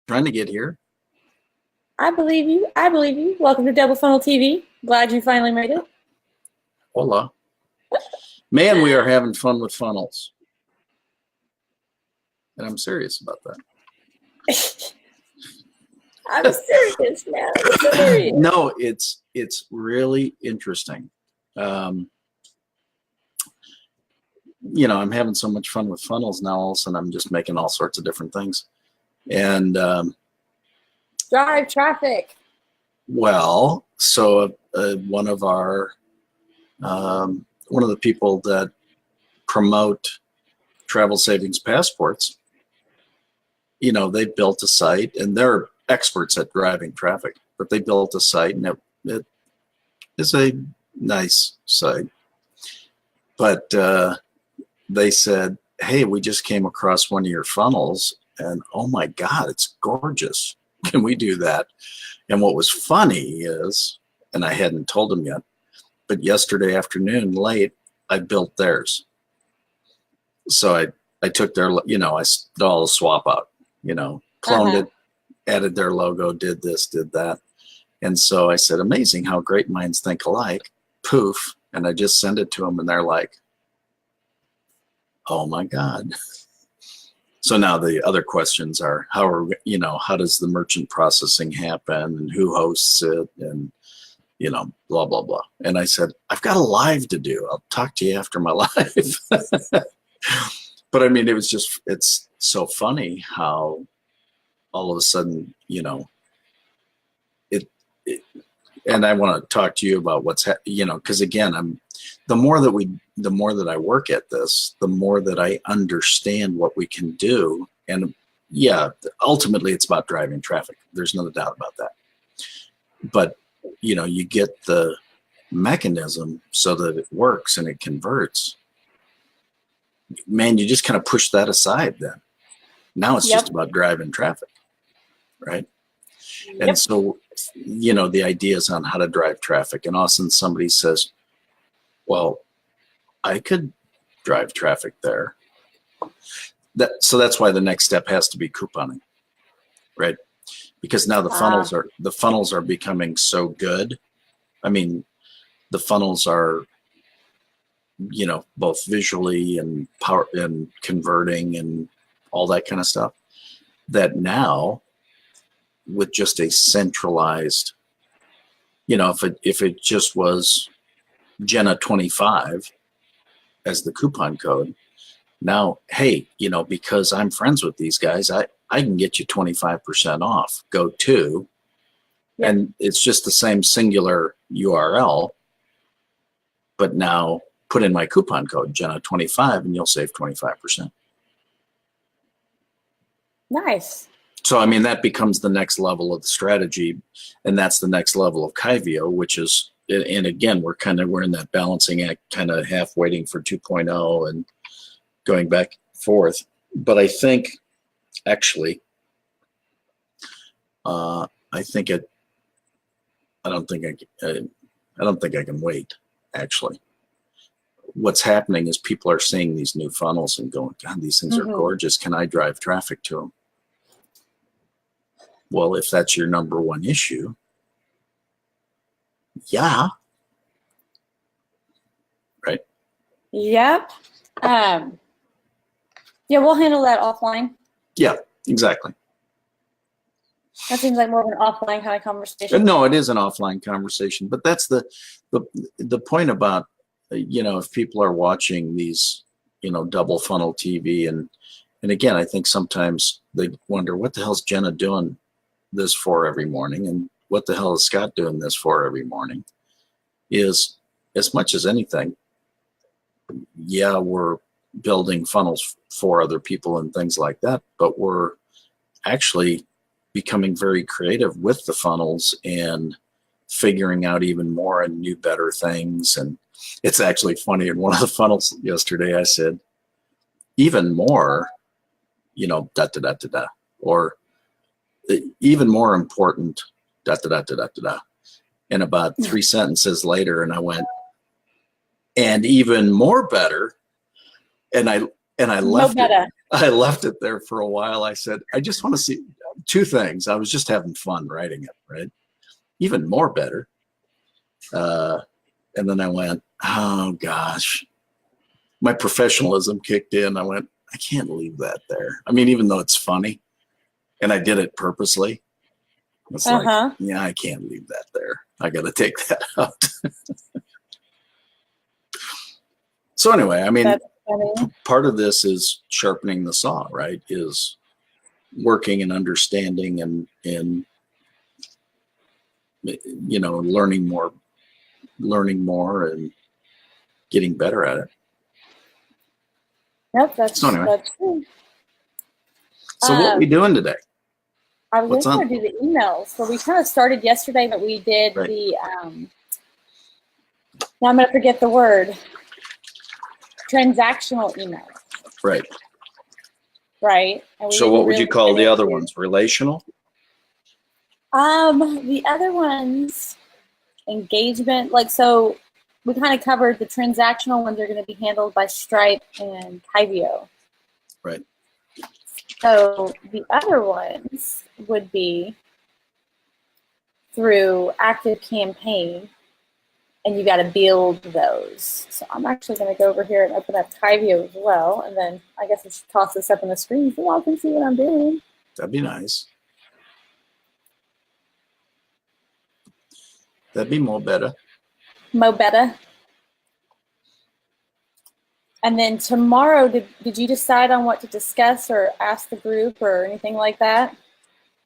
Trying to get here. I believe you. I believe you. Welcome to Double Funnel TV. Glad you finally made it. Hola. Man, we are having fun with funnels. And I'm serious about that. I'm serious, man. I'm serious. No, it's really interesting. I'm having so much fun with funnels now. All of a sudden, I'm just making all sorts of different things. And Drive traffic. well, so one of the people that promote travel savings passports, they built a site, and they're experts at driving traffic, but they built a site, and it is a nice site. But they said, hey, we just came across one of your funnels, and oh my God, it's gorgeous. Can we do that? And what was funny is, and I hadn't told them yet, but yesterday afternoon late, I built theirs. So I took their, I did all the swap out, cloned it, added their logo, did this, did that. And so I said, amazing how great minds think alike. Poof. And I just sent it to them, and they're like, oh my God. So now the other questions are, how does the merchant processing happen, and who hosts it, and, blah, blah, blah. And I said, I've got a live to do. I'll talk to you after my live. But I mean, it's so funny how all of a sudden, and I want to talk to you about because again, the more that I work at this, the more that I understand what we can do. And yeah, ultimately it's about driving traffic. There's no doubt about that. But, you get the mechanism so that it works and it converts. Man, you just kind of push that aside then. Now it's just about driving traffic, right? Yep. And so, the ideas on how to drive traffic, and all of a sudden somebody says, well, I could drive traffic there. So that's why the next step has to be couponing, right? Because now the funnels are becoming so good. I mean, the funnels are, both visually and power and converting and all that kind of stuff, that now with just a centralized, if it just was Jena 25 as the coupon code, now, hey, because I'm friends with these guys, I can get you 25% off. Go to, and it's just the same singular URL, but now put in my coupon code Jena 25 and you'll save 25%. Nice. So, I mean, that becomes the next level of the strategy, and that's the next level of Kyvio, which is, and again, we're in that balancing act, kind of half waiting for 2.0 and going back and forth. But I think, actually, I don't think I can wait. Actually, what's happening is people are seeing these new funnels and going, God, these things are gorgeous. Can I drive traffic to them? Well, if that's your number one issue, yeah. Right? Yep. Yeah, we'll handle that offline. Yeah, exactly. That seems like more of an offline kind of conversation. No, it is an offline conversation, but that's the point about, if people are watching these, double funnel TV, and again, I think sometimes they wonder, what the hell's Jena doing this for every morning, and what the hell is Scott doing this for every morning? Is, as much as anything, yeah, we're building funnels for other people and things like that, but we're actually becoming very creative with the funnels and figuring out even more and new, better things. And it's actually funny, in one of the funnels yesterday, I said, even more, da da da da da, or even more important, da da da da da da. And about 3 sentences later, and I went, and even more better. And I left it. I left it there for a while. I said, I just want to see, two things. I was just having fun writing it, right? Even more better. And then I went, oh gosh, my professionalism kicked in. I went, I can't leave that there. I mean, even though it's funny, and I did it purposely, it's like, yeah, I can't leave that there. I got to take that out. So anyway, I mean, part of this is sharpening the saw, right? Is working and understanding and you know, learning more and getting better at it. Yep, that's true. So what are we doing today? I was going to do the emails. So we kind of started yesterday, but we did the, now I'm going to forget the word, transactional emails. Right. Right. And so what would you call the other ones? Relational? The other ones, engagement. Like, so we kind of covered the transactional ones are going to be handled by Stripe and Kyvio. Right. So the other ones would be through Active Campaign, and you got to build those. So I'm actually going to go over here and open up Kyvio as well, and then I guess I should toss this up on the screen so y'all can see what I'm doing. That'd be nice. That'd be more better. Mo better. And then tomorrow, did you decide on what to discuss or ask the group or anything like that?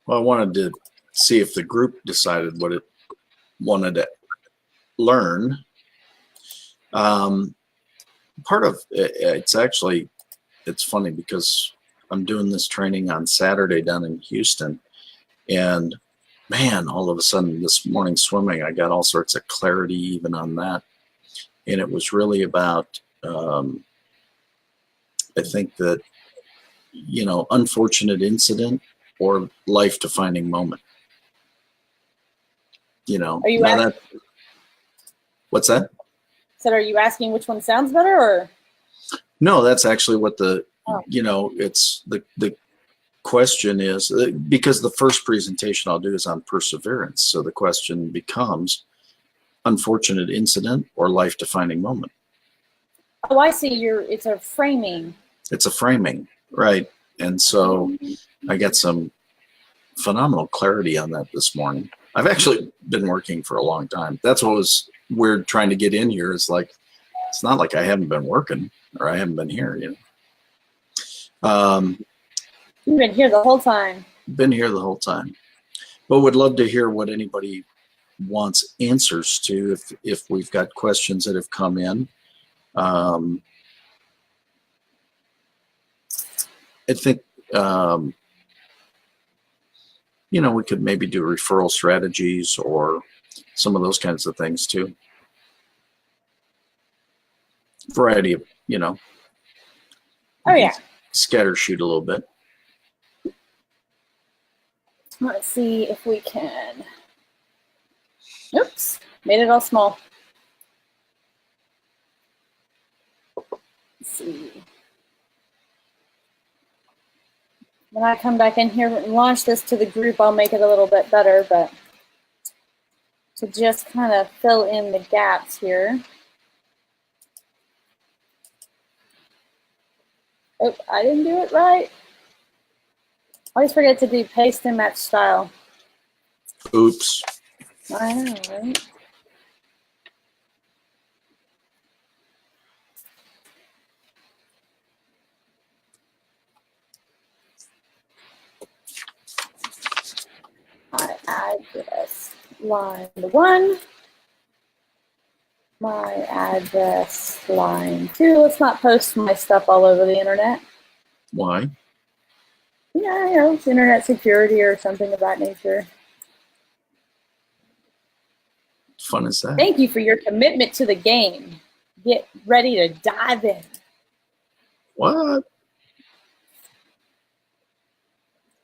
Well, I wanted to see if the group decided what it wanted to learn. Part of it's actually, it's funny because I'm doing this training on Saturday down in Houston, and man, all of a sudden this morning swimming, I got all sorts of clarity even on that. And it was really about, I think that, you know, unfortunate incident or life-defining moment. You know, are you what's that? So are you asking which one sounds better, or? No, that's actually what the, you know, it's the question is, because the first presentation I'll do is on perseverance. So the question becomes unfortunate incident or life-defining moment. Oh, I see. It's a framing. It's a framing, right? And so I got some phenomenal clarity on that this morning. I've actually been working for a long time. That's what was weird trying to get in here. Is like, it's not like I haven't been working or I haven't been here, you know. You've been here the whole time. Been here the whole time. But would love to hear what anybody wants answers to if we've got questions that have come in. I think, you know, we could maybe do referral strategies or some of those kinds of things too. Variety of, you know. Oh, yeah. Scattershoot a little bit. Let's see if we can. Oops, made it all small. Let's see. When I come back in here and launch this to the group, I'll make it a little bit better, but to just kind of fill in the gaps here. Oh, I didn't do it right. I always forget to do paste and match style. Oops. I know, right? My address line 1. My address line 2. Let's not post my stuff all over the internet. Why? Yeah, you know, it's internet security or something of that nature. Fun is that? Thank you for your commitment to the game. Get ready to dive in. What?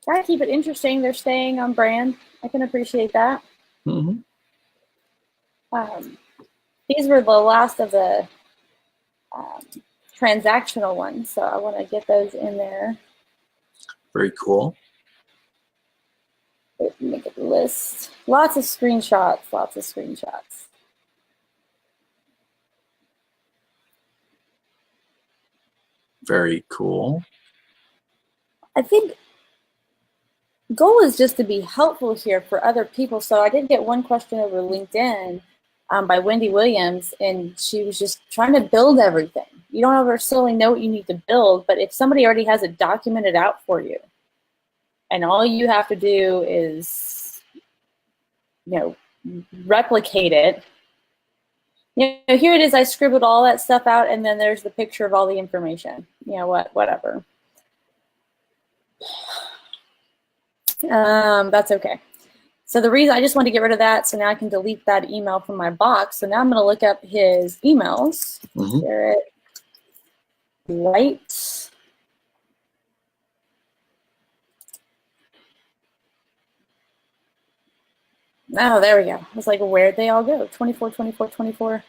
Gotta keep it interesting. They're staying on brand. I can appreciate that. Mm-hmm. These were the last of the transactional ones, so I want to get those in there. Very cool. make a list. Lots of screenshots, lots of screenshots. Very cool. I think goal is just to be helpful here for other people. So I did get one question over LinkedIn by Wendy Williams, and she was just trying to build everything. You don't ever necessarily know what you need to build, but if somebody already has it documented out for you, and all you have to do is, replicate it. Here it is. I scribbled all that stuff out, and then there's the picture of all the information. Whatever. That's okay. So the reason I just wanted to get rid of that, so now I can delete that email from my box. So now I'm going to look up his emails. Garrett White. Oh, there we go. I was like, where'd they all go? 24, 24, 24.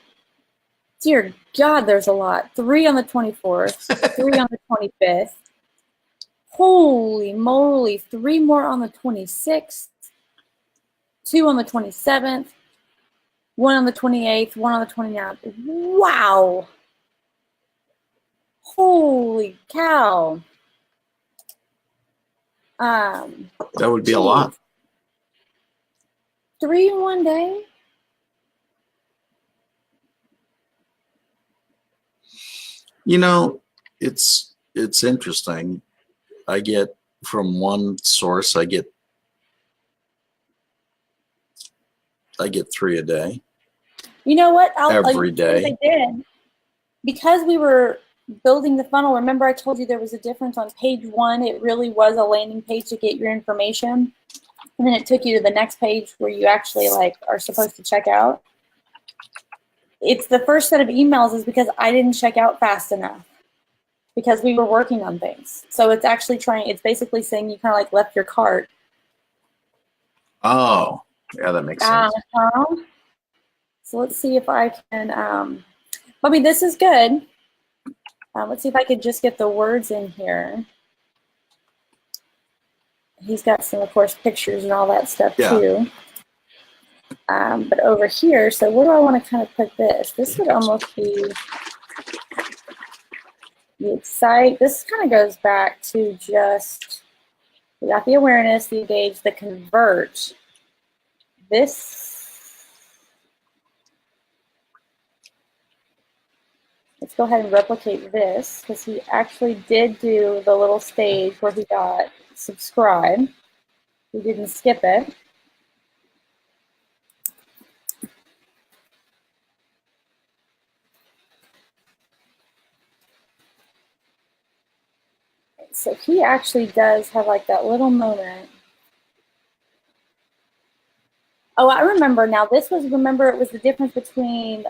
Dear God, there's a lot. 3 on the 24th, 3 on the 25th. Holy moly, 3 more on the 26th, 2 on the 27th, 1 on the 28th, 1 on the 29th. Wow. Holy cow. That would be a lot. 3 in one day? It's interesting. I get from one source, I get 3 a day. You know what? Every day. I did. Because we were building the funnel, remember I told you there was a difference on page 1. It really was a landing page to get your information. And then it took you to the next page where you actually are supposed to check out. It's the first set of emails is because I didn't check out fast enough because we were working on things. So it's actually it's basically saying you kind of left your cart. Oh, yeah, that makes sense. So let's see if I can, this is good. Let's see if I could just get the words in here. He's got some, of course, pictures and all that stuff too. But over here, so where do I want to kind of put this? This would almost be the excite. This kind of goes back to just, we got the awareness, the engage, the convert. Let's go ahead and replicate this because he actually did do the little stage where he got subscribe. We didn't skip it. So he actually does have that little moment. Oh, I remember now. It was the difference between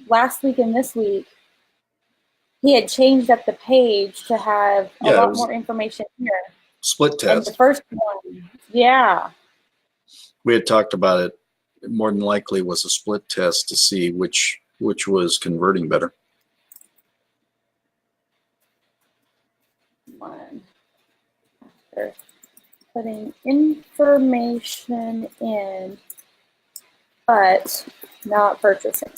last week and this week. He had changed up the page to have a lot more information here. Split test. And the first one, yeah. We had talked about it. More than likely was a split test to see which was converting better. After putting information in, but not purchasing.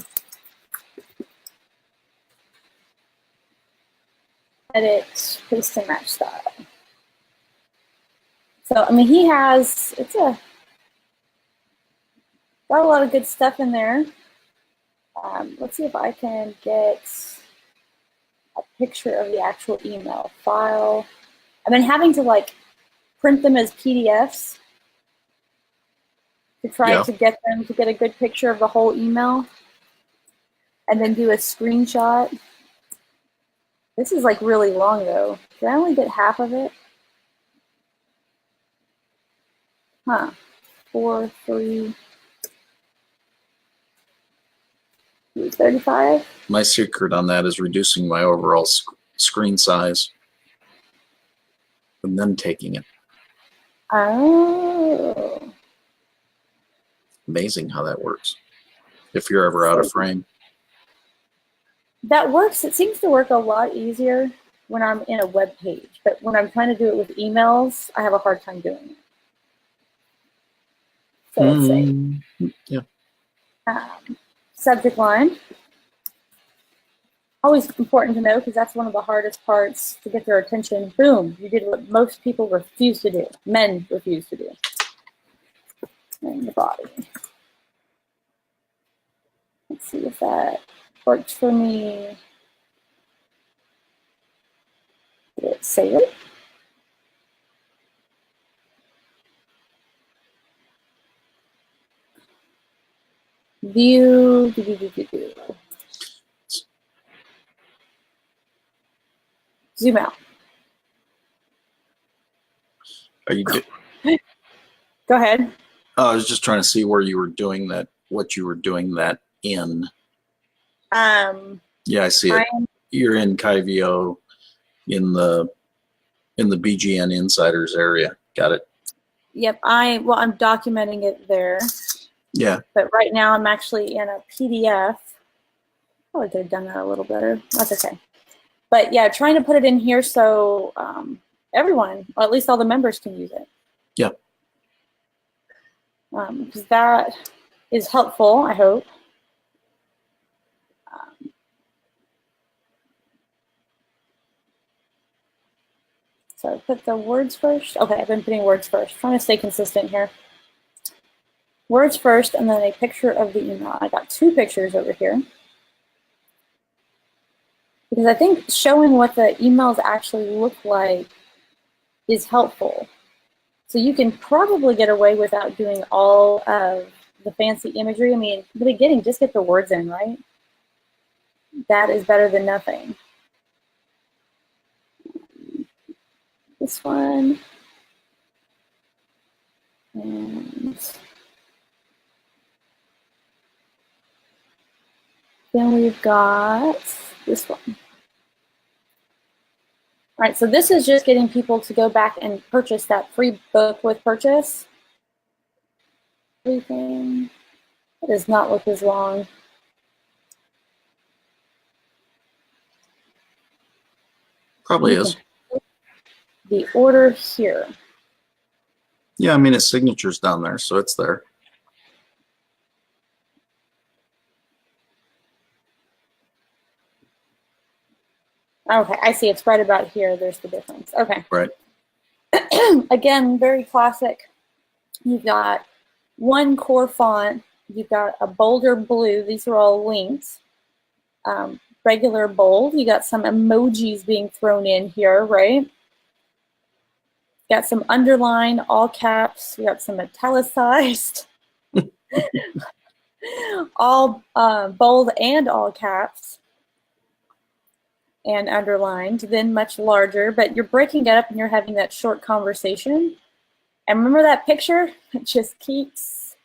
Edit, paste and match style. So, he has, got a lot of good stuff in there. Let's see if I can get a picture of the actual email file. I've been having to print them as PDFs to try to get them to get a good picture of the whole email and then do a screenshot. This is really long though. Did I only get half of it? 4, 3, 35. My secret on that is reducing my overall screen size and then taking it. Oh. Amazing how that works. If you're ever out of frame. That works. It seems to work a lot easier when I'm in a web page, but when I'm trying to do it with emails, I have a hard time doing it. So let's see. Yeah. Subject line. Always important to know because that's one of the hardest parts to get their attention. Boom, you did what most people refuse to do. Men refuse to do. And the body. Let's see if that works for me. Did it save it? View. Zoom out. Are you? Go ahead. I was just trying to see where you were doing that. What you were doing that in. Yeah, I see it. You're in Kyvio in the BGN Insiders area. Got it. Yep. I'm documenting it there. Yeah. But right now I'm actually in a PDF. Probably could have done that a little better. That's okay. But yeah, trying to put it in here so everyone, or at least all the members, can use it. Yeah. Because that is helpful, I hope. So I put the words first. Okay, I've been putting words first. Trying to stay consistent here. Words first, and then a picture of the email. I got 2 pictures over here. Because I think showing what the emails actually look like is helpful. So you can probably get away without doing all of the fancy imagery. I mean, in the beginning, just get the words in, right? That is better than nothing. This one. And then we've got this one. All right, so this is just getting people to go back and purchase that free book with purchase. Everything. It does not look as long. Probably is. The order here. Yeah, I mean, his signature's down there, so it's there. Okay, I see. It's right about here. There's the difference. Okay. Right. Again, very classic. You've got one core font. You've got a bolder blue. These are all links. Regular bold. You got some emojis being thrown in here, right? Got some underline, all caps. You got some italicized. All bold and all caps. And underlined, then much larger, but you're breaking it up and you're having that short conversation. And remember that picture? It just keeps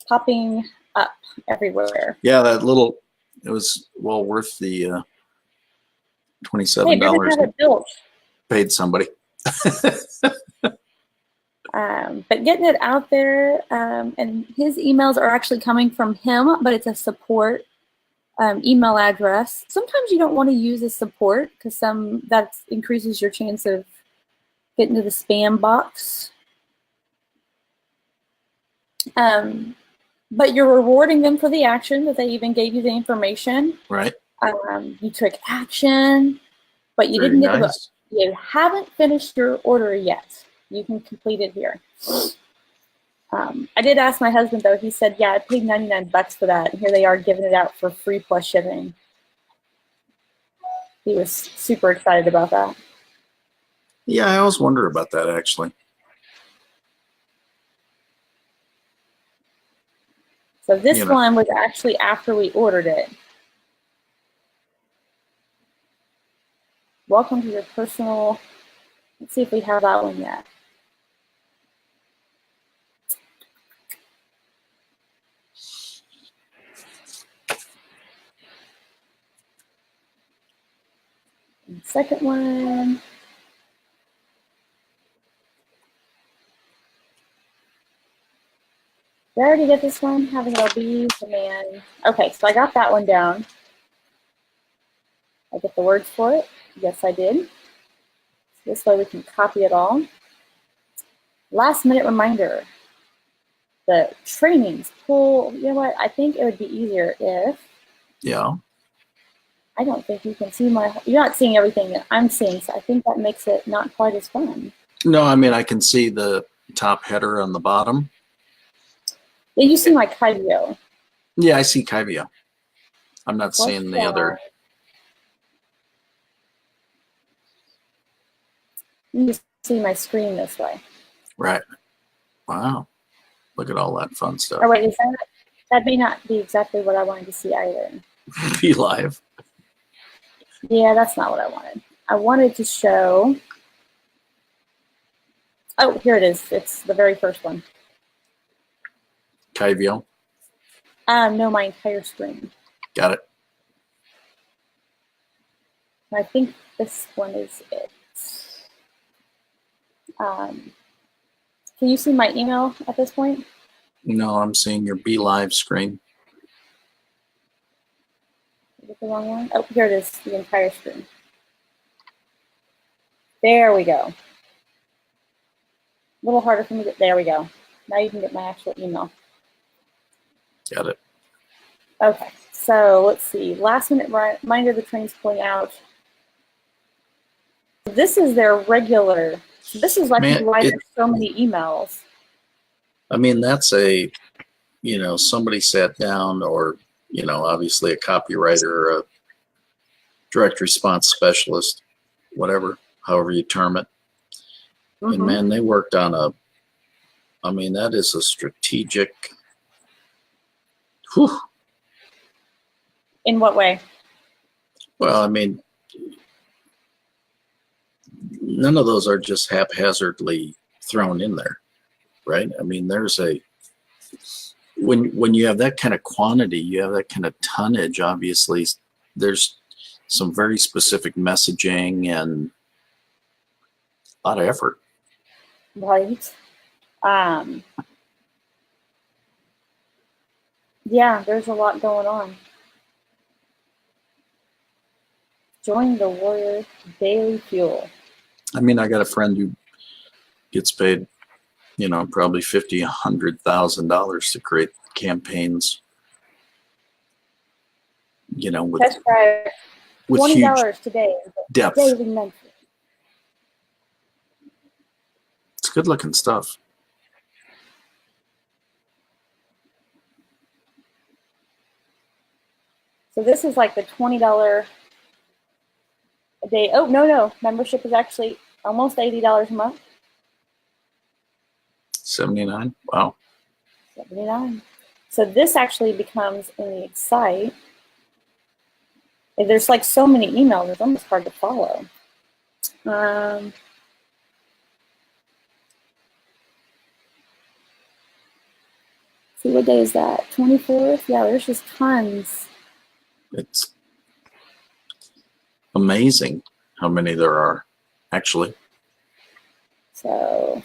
popping up everywhere. Yeah, that little, it was well worth the $27 hey, you're gonna have it built. Paid somebody. But getting it out there, and his emails are actually coming from him, but it's a support email address. Sometimes you don't want to use a support because that increases your chance of getting to the spam box. But you're rewarding them for the action that they even gave you the information. Right. You took action, but you didn't get the book. You haven't finished your order yet. You can complete it here. I did ask my husband, though. He said, yeah, I paid $99 for that. And here they are giving it out for free plus shipping. He was super excited about that. Yeah, I always wonder about that, actually. So this one was actually after we ordered it. Welcome to your personal. Let's see if we have that one yet. And second one. Did I already get this one? Having LB, command. Okay, so I got that one down. I get the words for it. Yes, I did. So this way we can copy it all. Last minute reminder. the trainings pull. You know what? I think it would be easier if. Yeah. I don't think you can see you're not seeing everything that I'm seeing, so I think that makes it not quite as fun. No, I mean, I can see the top header on the bottom. Yeah, you see my Kyvio. Yeah, I see Kyvio. I'm not Let's seeing the try. other. You just see my screen this way. Right. Wow. Look at all that fun stuff. Or wait, that may not be exactly what I wanted to see either. Be live. Yeah, that's not what I wanted. I wanted to show. Oh, here it is. It's the very first one. Kyvio. No, my entire screen. Got it. I think this one is it. Can you see my email at this point? No, I'm seeing your Be Live screen. Is it the wrong one? Oh, here it is, the entire screen. There we go. A little harder for me to, there we go. Now you can get my actual email. Got it. Okay, so let's see. Last minute reminder the train's pulling out. This is their regular. This is like why there's so many emails. I mean, that's a, somebody sat down, or, obviously a copywriter or a direct response specialist, whatever, however you term it. Mm-hmm. And man, they worked on that is a strategic. Whew. In what way? Well, I mean, none of those are just haphazardly thrown in there, right? I mean, there's when you have that kind of quantity, you have that kind of tonnage, obviously, there's some very specific messaging and a lot of effort. Right. Yeah, there's a lot going on. Join the Warrior Daily Fuel. I mean, I got a friend who gets paid, probably $50,000, $100,000 to create campaigns. With Test drive $20 today. Depth. Daily mentor. It's good looking stuff. So this is like the $20 a day. Oh, no. Membership is actually almost $80 a month. 79. Wow. 79. So this actually becomes in the Excite. There's like so many emails, it's almost hard to follow. See, what day is that? 24th? Yeah, there's just tons. It's amazing how many there are, actually. So,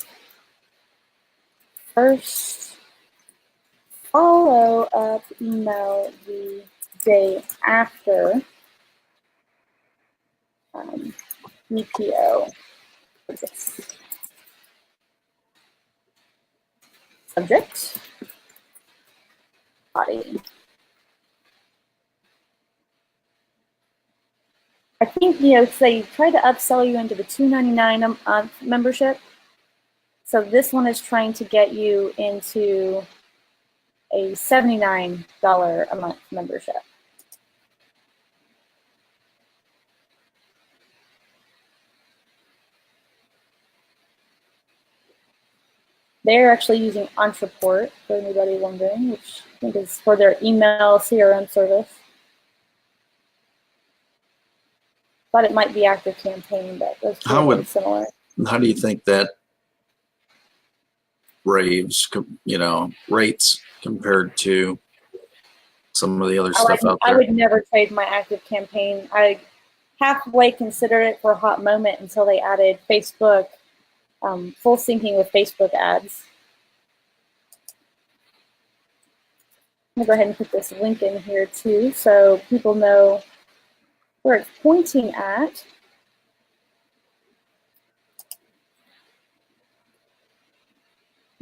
first follow-up email the day after EPO. Subject, body. I think, so they try to upsell you into the $2.99 a month membership. So this one is trying to get you into a $79 a month membership. They're actually using Entreport, for anybody wondering, which I think is for their email CRM service. Thought it might be Active Campaign, but those two are similar. How do you think that rates compared to some of the other stuff out there? I would never trade my Active Campaign. I halfway considered it for a hot moment until they added Facebook, full syncing with Facebook ads. I'm going to go ahead and put this link in here too so people know where it's pointing at.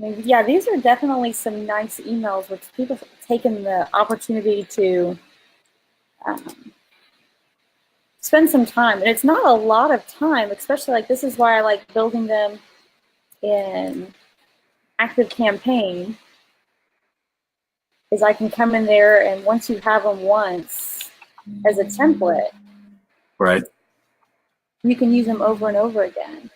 Yeah, these are definitely some nice emails, which people have taken the opportunity to spend some time. And it's not a lot of time, especially like this is why I like building them in Active Campaign, is I can come in there and once you have them once as a template, Right. you can use them over and over again.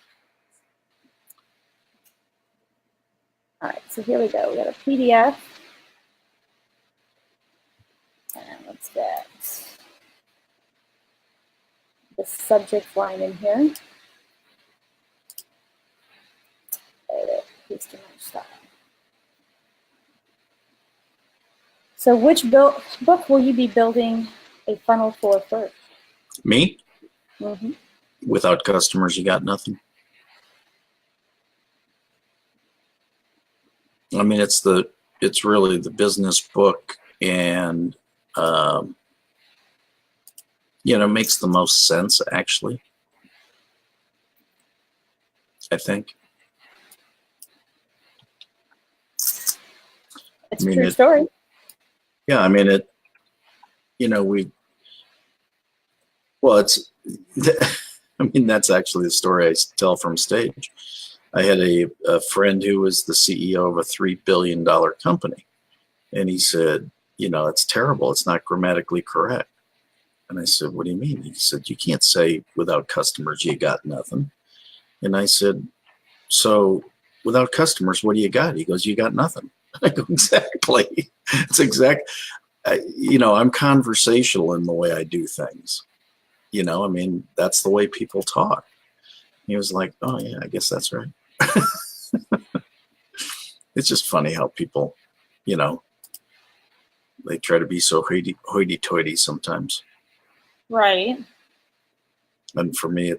All right, so here we go. We got a PDF. And let's get the subject line in here. Edit, paste to match style. So which book will you be building a funnel for first? Me? Mm-hmm. Without customers, you got nothing. I mean, it's really the business book, and makes the most sense actually. I think. It's a true story. Yeah, I mean it. It's. I mean, that's actually the story I tell from stage. I had a friend who was the CEO of a $3 billion company. And he said, it's terrible. It's not grammatically correct. And I said, what do you mean? He said, you can't say without customers, you got nothing. And I said, so without customers, what do you got? He goes, you got nothing. I go, exactly. It's exact. I'm conversational in the way I do things. I mean, that's the way people talk. He was like, oh, yeah, I guess that's right. It's just funny how people, they try to be so hoity-toity sometimes. Right. And for me,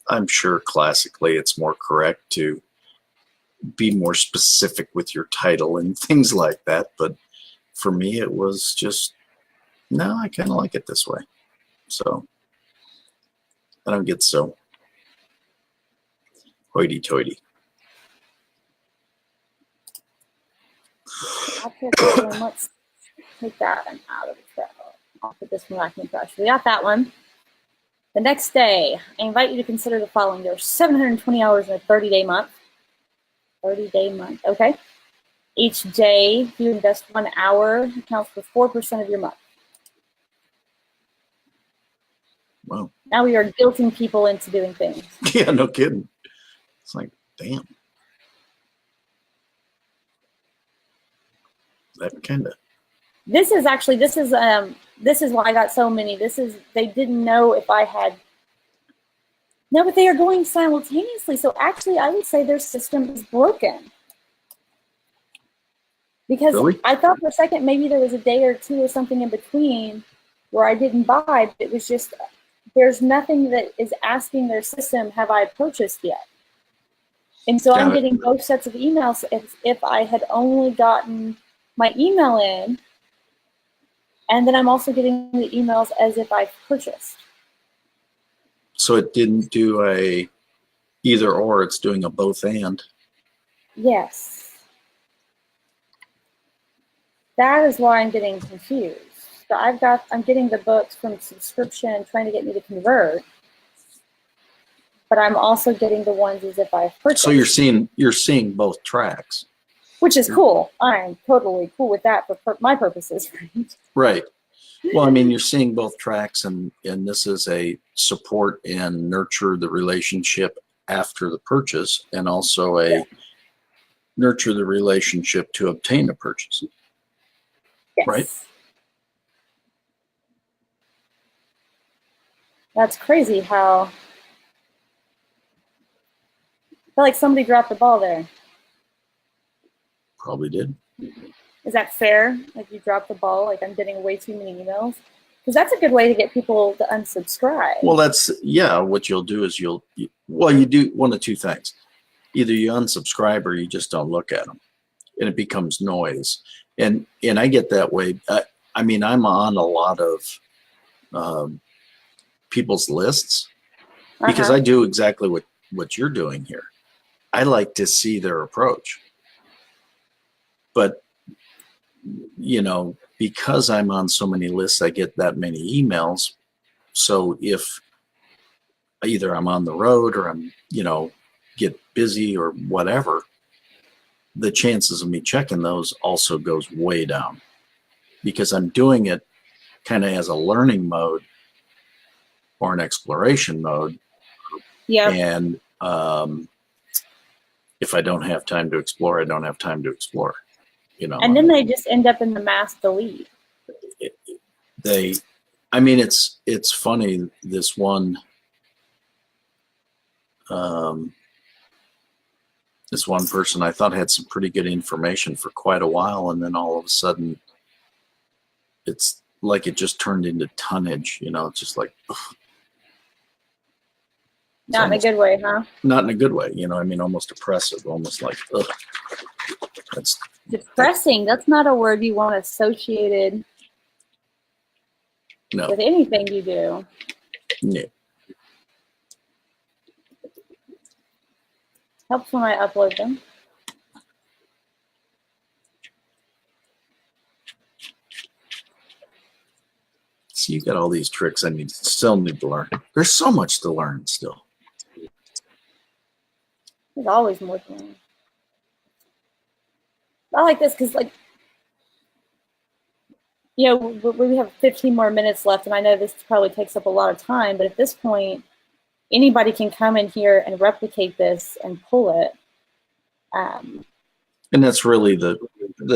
I'm sure classically it's more correct to be more specific with your title and things like that. But for me, it was just, no, I kind of like it this way. So I don't get so hoity-toity. Let's take that one out of the trail. I'll put this one back in the trash. We got that one. The next day, I invite you to consider the following. There are 720 hours in a 30-day month. 30-day month, okay? Each day, you invest 1 hour, accounts for 4% of your month. Wow. Now we are guilting people into doing things. Yeah, no kidding. It's like, damn. That kind of. This is why I got so many. They didn't know if I had. No, but they are going simultaneously. So actually, I would say their system is broken. Because Really? I thought for a second maybe there was a day or two or something in between where I didn't buy, but it was just, there's nothing that is asking their system, have I purchased yet? And so I'm getting both sets of emails if I had only gotten my email in, and then I'm also getting the emails as if I've purchased. So it didn't do a either or, it's doing a both and. Yes. That is why I'm getting confused. So I'm getting the books from subscription trying to get me to convert, but I'm also getting the ones as if I've purchased. So you're seeing both tracks. Which is cool. I'm totally cool with that for my purposes, right? Right. Well, I mean, you're seeing both tracks, and this is a support and nurture the relationship after the purchase, and also a nurture the relationship to obtain a purchase. Yes. Right? That's crazy how I feel like somebody dropped the ball there. Probably did. Is that fair? Like you dropped the ball, like I'm getting way too many emails? Because that's a good way to get people to unsubscribe. Well, what you'll do is you do one of two things. Either you unsubscribe or you just don't look at them, and it becomes noise. And I get that way. I mean, I'm on a lot of people's lists because I do exactly what you're doing here. I like to see their approach. But, you know, because I'm on so many lists, I get that many emails. So if either I'm on the road or I'm, you know, get busy or whatever, the chances of me checking those also goes way down because I'm doing it kind of as a learning mode or an exploration mode. Yeah. And if I don't have time to explore, I don't have time to explore. You know, And then they just end up in the mass delete. I mean, it's funny. This one person I thought had some pretty good information for quite a while, and then all of a sudden, it's like it just turned into tonnage. You know, it's just like. Ugh. Not in a good way, huh? Not in a good way. You know, I mean, almost oppressive, almost like, ugh. That's depressing. That's not a word you want associated with anything you do. Yeah. Helps when I upload them. See, you got all these tricks I still need to learn. There's so much to learn still. There's always more to learn. I like this because, like, you know, we have 15 more minutes left, and I know this probably takes up a lot of time, but at this point, anybody can come in here and replicate this and pull it. And that's really the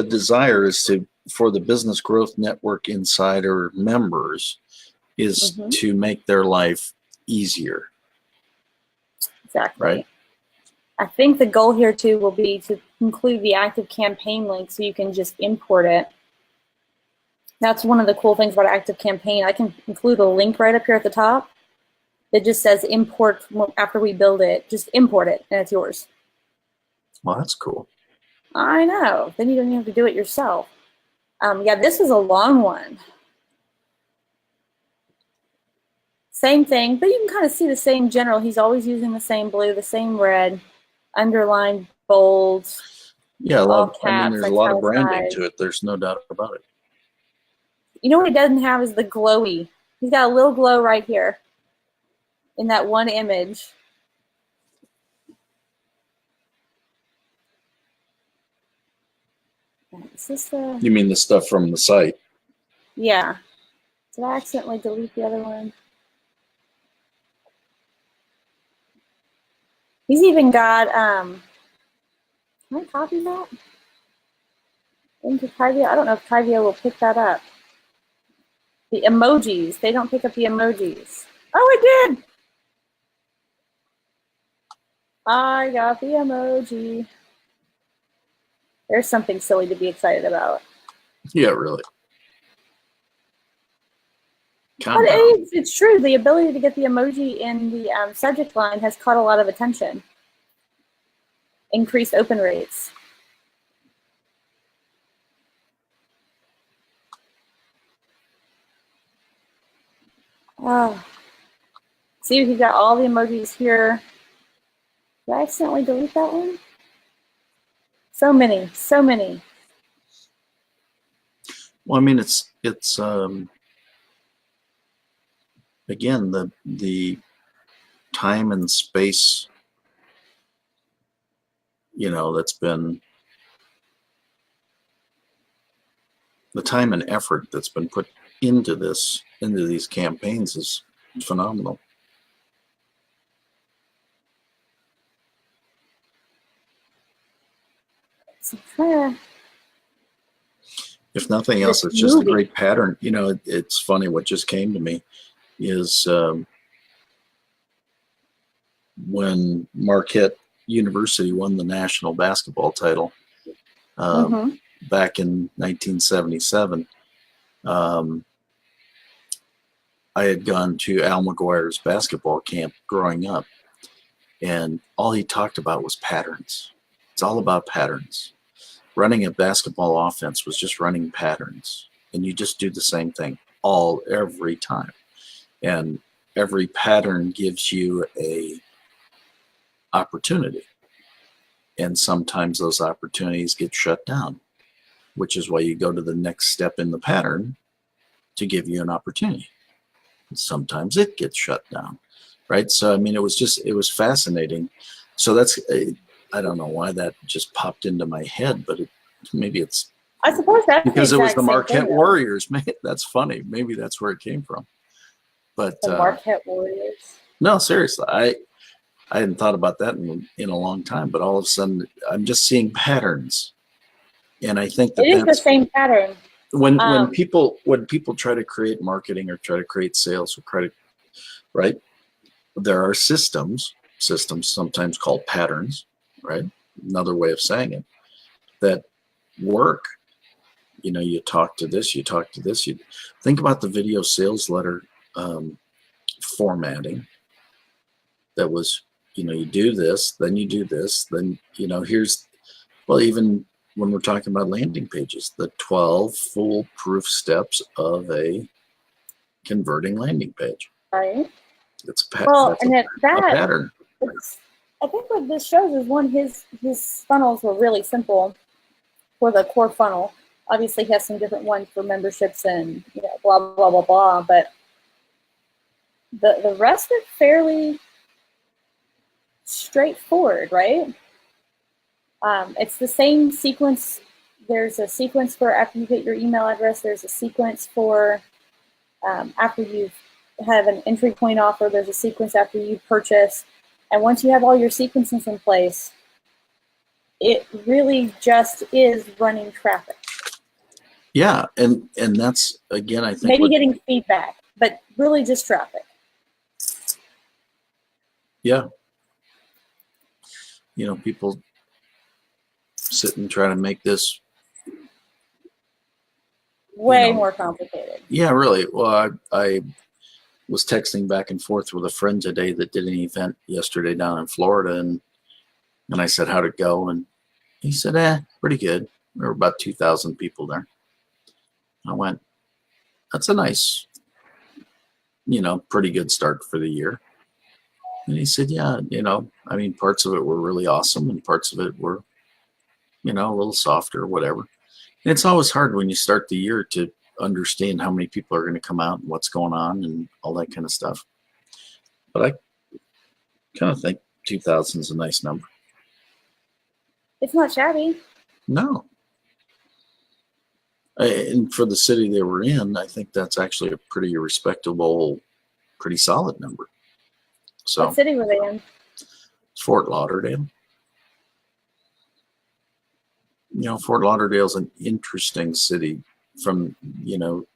desire is for the Business Growth Network Insider members is to make their life easier. Exactly. Right? I think the goal here too will be to include the active campaign link so you can just import it. That's one of the cool things about Active Campaign. I can include a link right up here at the top that just says import after we build it. Just import it and it's yours. Well, that's cool. I know. Then you don't even have to do it yourself. Yeah, this is a long one. Same thing, but you can kind of see the same general. He's always using the same blue, the same red, underlined, bold. Yeah, I mean, there's a lot of branding italicized. to it. There's no doubt about it. You know what he doesn't have is the glowy. He's got a little glow right here in that one image. Is this the... You mean the stuff from the site? Yeah. Did I accidentally delete the other one? He's even got, can I copy that? Into Kyvio? I don't know if Kyvio will pick that up. The emojis. They don't pick up the emojis. Oh, it did! I got the emoji. There's something silly to be excited about. Yeah, really. But it's true. The ability to get the emoji in the subject line has caught a lot of attention. Increased open rates. Oh. See, he got all the emojis here. Did I accidentally delete that one? So many, so many. Well, I mean, it's again, the time and space, you know, that's been the time and effort that's been put into these campaigns is phenomenal. So, if nothing else, it's just a great pattern. You know, it's funny. What just came to me is when Marquette University won the national basketball title back in 1977. I had gone to Al McGuire's basketball camp growing up, and all he talked about was patterns. It's all about patterns. Running a basketball offense was just running patterns, and you just do the same thing every time, and every pattern gives you a opportunity. And sometimes those opportunities get shut down, which is why you go to the next step in the pattern to give you an opportunity. And sometimes it gets shut down, right? So, I mean, it was fascinating. So I don't know why that just popped into my head, but maybe it's I suppose that's because it was the exact same Marquette thing, though. Warriors. Man, that's funny. Maybe that's where it came from. But The Marquette Warriors. no, seriously, I hadn't thought about that in a long time. But all of a sudden, I'm just seeing patterns, and I think It is the that's same pattern. when people try to create marketing or try to create sales or try to, right? There are systems sometimes called patterns, right? Another way of saying it, that work. You know, you talk to this, you talk to this. You think about the video sales letter formatting. That was, you know, you do this, then you do this, then, you know, even when we're talking about landing pages, the 12 foolproof steps of a converting landing page. Right. It's a pattern. pattern. I think what this shows is, one, his funnels were really simple for the core funnel. Obviously, he has some different ones for memberships and, you know, blah, blah, blah, blah. But the rest are fairly straightforward, right? It's the same sequence. There's a sequence for after you get your email address. There's a sequence for after you have an entry point offer. There's a sequence after you purchase. And once you have all your sequences in place, it really just is running traffic. Yeah, and that's, again, I think maybe getting feedback, but really just traffic. Yeah. You know, people sit and try to make this way more complicated. Yeah, really. Well, I was texting back and forth with a friend today that did an event yesterday down in Florida, and I said, how'd it go? And he said, pretty good. There were about 2,000 people there. I went, that's a nice, you know, pretty good start for the year. And he said, yeah, you know, I mean, parts of it were really awesome and parts of it were, you know, a little softer, whatever. And it's always hard when you start the year to understand how many people are going to come out and what's going on and all that kind of stuff. But I kind of think 2,000 is a nice number. It's not shabby. No. And for the city they were in, I think that's actually a pretty respectable, pretty solid number. So, what city were they in? Fort Lauderdale. You know, Fort Lauderdale's an interesting city. From, you know,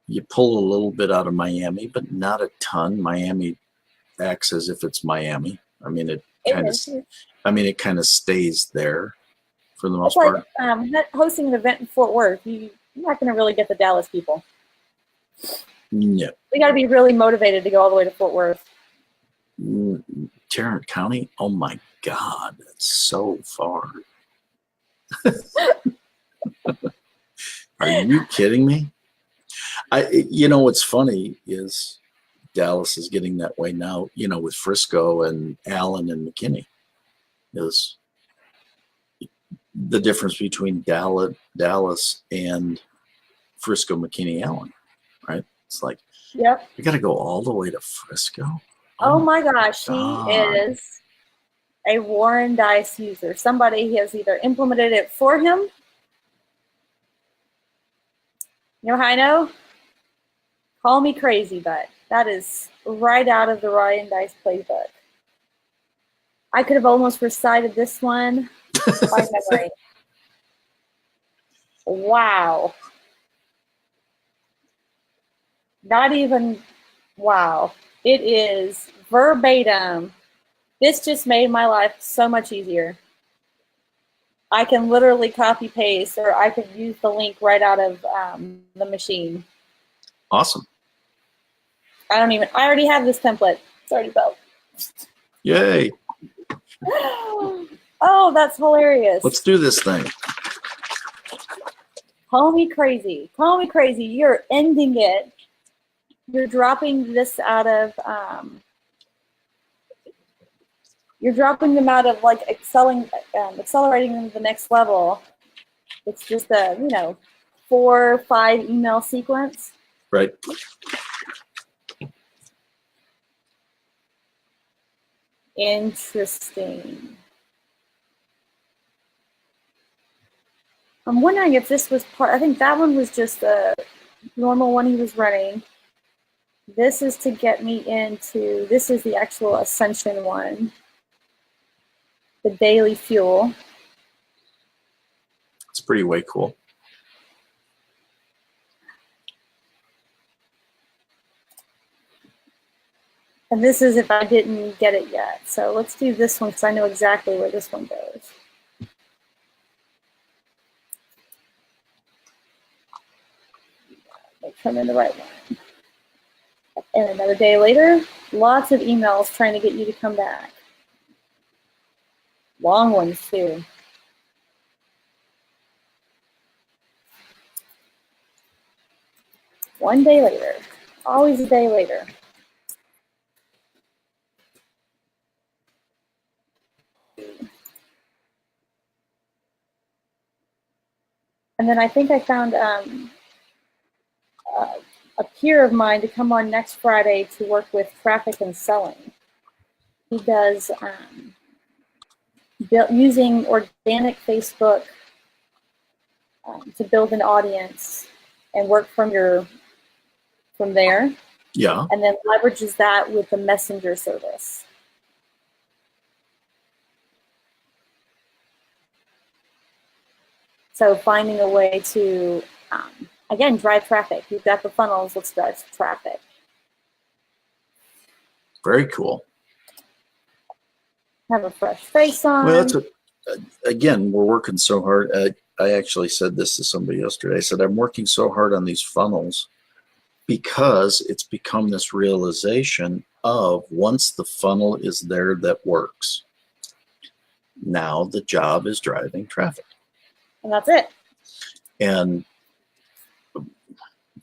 you pull a little bit out of Miami, but not a ton. Miami acts as if it's Miami. I mean, it kind of stays there for the most part. Like hosting an event in Fort Worth. You're not going to really get the Dallas people. No. We got to be really motivated to go all the way to Fort Worth. Tarrant County? Oh my God, that's so far. Are you kidding me? You know, what's funny is Dallas is getting that way now, you know, with Frisco and Allen and McKinney. Is the difference between Dallas and Frisco, McKinney, Allen, right? It's like, yep, you got to go all the way to Frisco. Oh my gosh, he is a Warren Dice user. Somebody has either implemented it for him. You know how I know? Call me crazy, but that is right out of the Ryan Dice playbook. I could have almost recited this one by memory. Wow. Not even wow. It is verbatim. This just made my life so much easier. I can literally copy paste, or I could use the link right out of the machine. Awesome. I already have this template. It's already built. Yay. Oh, that's hilarious. Let's do this thing. Call me crazy. Call me crazy. You're ending it. You're dropping this out of you're dropping them out of like accelerating them to the next level. It's just a 4 or 5 email sequence. Right. Interesting. I'm wondering if this was part. I think that one was just a normal one he was running. This is to get me into. This is the actual Ascension one. The daily fuel. It's pretty way cool. And this is if I didn't get it yet. So let's do this one because I know exactly where this one goes. Come in the right one. And another day later, lots of emails trying to get you to come back. Long ones too. One day later. Always a day later. And then I think I found a peer of mine to come on next Friday to work with traffic and selling. He does using organic Facebook to build an audience and work from there. Yeah. And then leverages that with the messenger service. So finding a way to, again, drive traffic. You've got the funnels, let's drive traffic. Very cool. Have a fresh face on. Well, again, we're working so hard. I actually said this to somebody yesterday. I said, I'm working so hard on these funnels because it's become this realization of once the funnel is there that works, now the job is driving traffic. And that's it. And,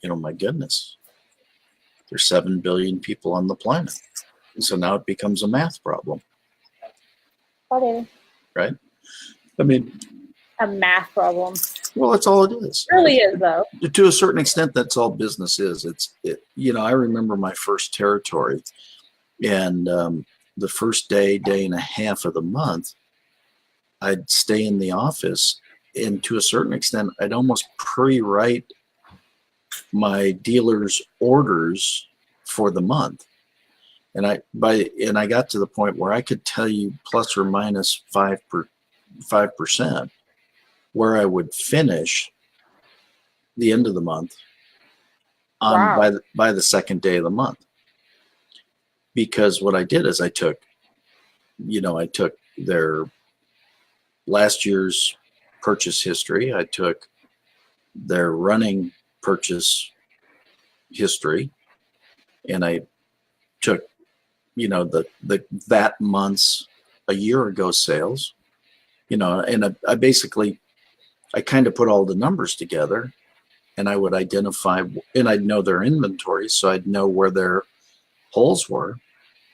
my goodness, there's 7 billion people on the planet. And so now it becomes a math problem. Whatever. Right? I mean, a math problem. Well, that's all it is. It really is, though. To a certain extent, that's all business is. I remember my first territory, and the first day and a half of the month, I'd stay in the office, and to a certain extent, I'd almost pre-write my dealer's orders for the month. And I got to the point where I could tell you plus or minus 5% where I would finish the end of the month on by the second day of the month. Because what I did is I took their last year's purchase history, I took their running purchase history, and I took that month's a year ago sales, and I kind of put all the numbers together, and I would identify, and I'd know their inventory, so I'd know where their holes were.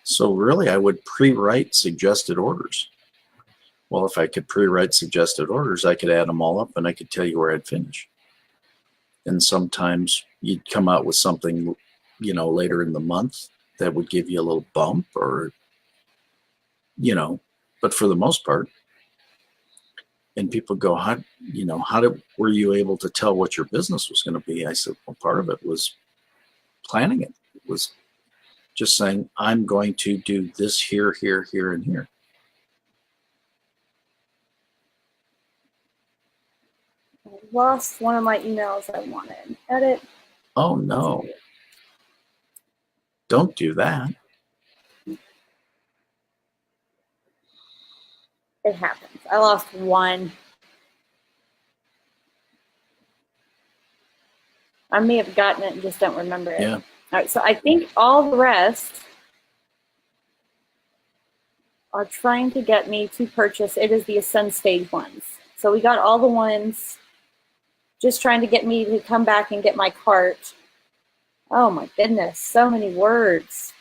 So really I would pre-write suggested orders. Well, if I could pre-write suggested orders, I could add them all up and I could tell you where I'd finish. And sometimes you'd come out with something, later in the month that would give you a little bump or, but for the most part, and people go, were you able to tell what your business was going to be? I said, well, part of it was planning it. It was just saying, I'm going to do this here, here, here, and here. I lost one of my emails I wanted. Edit. Oh, no. Don't do that. It happens. I lost one. I may have gotten it and just don't remember it. Yeah. All right, so I think all the rest are trying to get me to purchase. It is the Ascend Stage ones. So we got all the ones just trying to get me to come back and get my cart. Oh my goodness, so many words.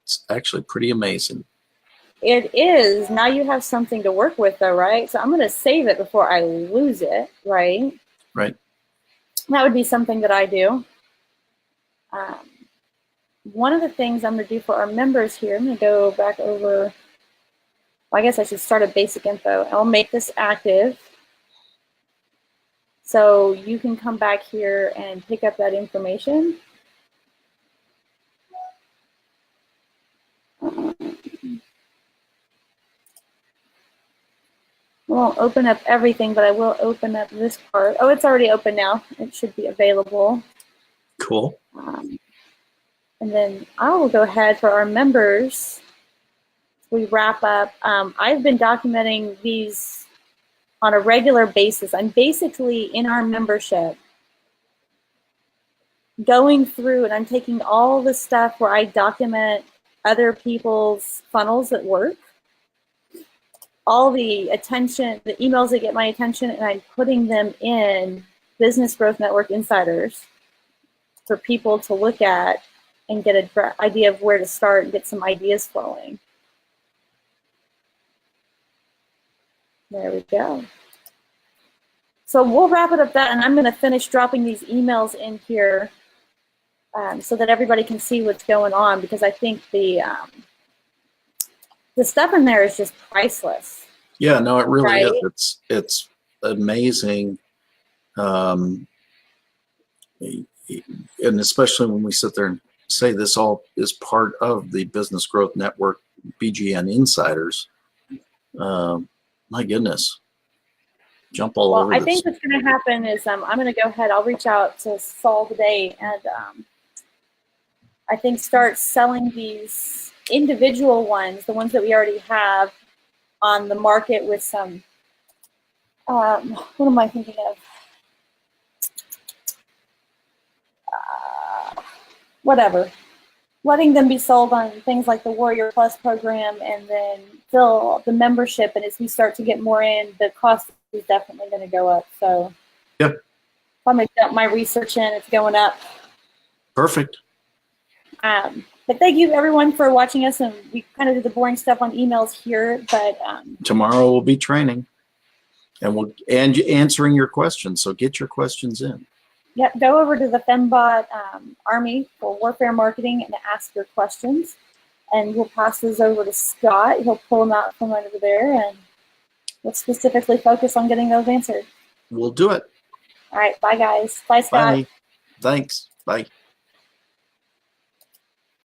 It's actually pretty amazing. It is. Now you have something to work with, though, right? So I'm going to save it before I lose it, right? Right. That would be something that I do. One of the things I'm going to do for our members here, I'm going to go back over, well, I guess I should start at basic info. I'll make this active. So you can come back here and pick up that information. I won't open up everything, but I will open up this part. Oh, it's already open now. It should be available. Cool. And then I will go ahead for our members. We wrap up. I've been documenting these on a regular basis. I'm basically in our membership going through and I'm taking all the stuff where I document other people's funnels at work, all the attention, the emails that get my attention, and I'm putting them in Business Growth Network Insiders for people to look at and get an idea of where to start and get some ideas flowing. There we go. So we'll wrap it up that, and I'm going to finish dropping these emails in here so that everybody can see what's going on, because I think the stuff in there is just priceless. Yeah, no, it really right? is. It's amazing. And especially when we sit there and say this all is part of the Business Growth Network BGN Insiders. My goodness. Jump all over this. I think what's going to happen is I'm going to go ahead. I'll reach out to Saul today and I think start selling these individual ones, the ones that we already have on the market with some, what am I thinking of? Whatever. Letting them be sold on things like the Warrior Plus program and then fill the membership. And as we start to get more in, the cost is definitely going to go up. So yep. If I make my research in, it's going up. Perfect. But thank you everyone for watching us, and we kind of did the boring stuff on emails here, but tomorrow will be training and answering your questions. So get your questions in. Yep, go over to the Fembot Army for Warfare Marketing and ask your questions. And we'll pass those over to Scott. He'll pull them out from over there, and we'll specifically focus on getting those answered. We'll do it. All right, bye guys. Bye, Scott. Bye. Thanks. Bye.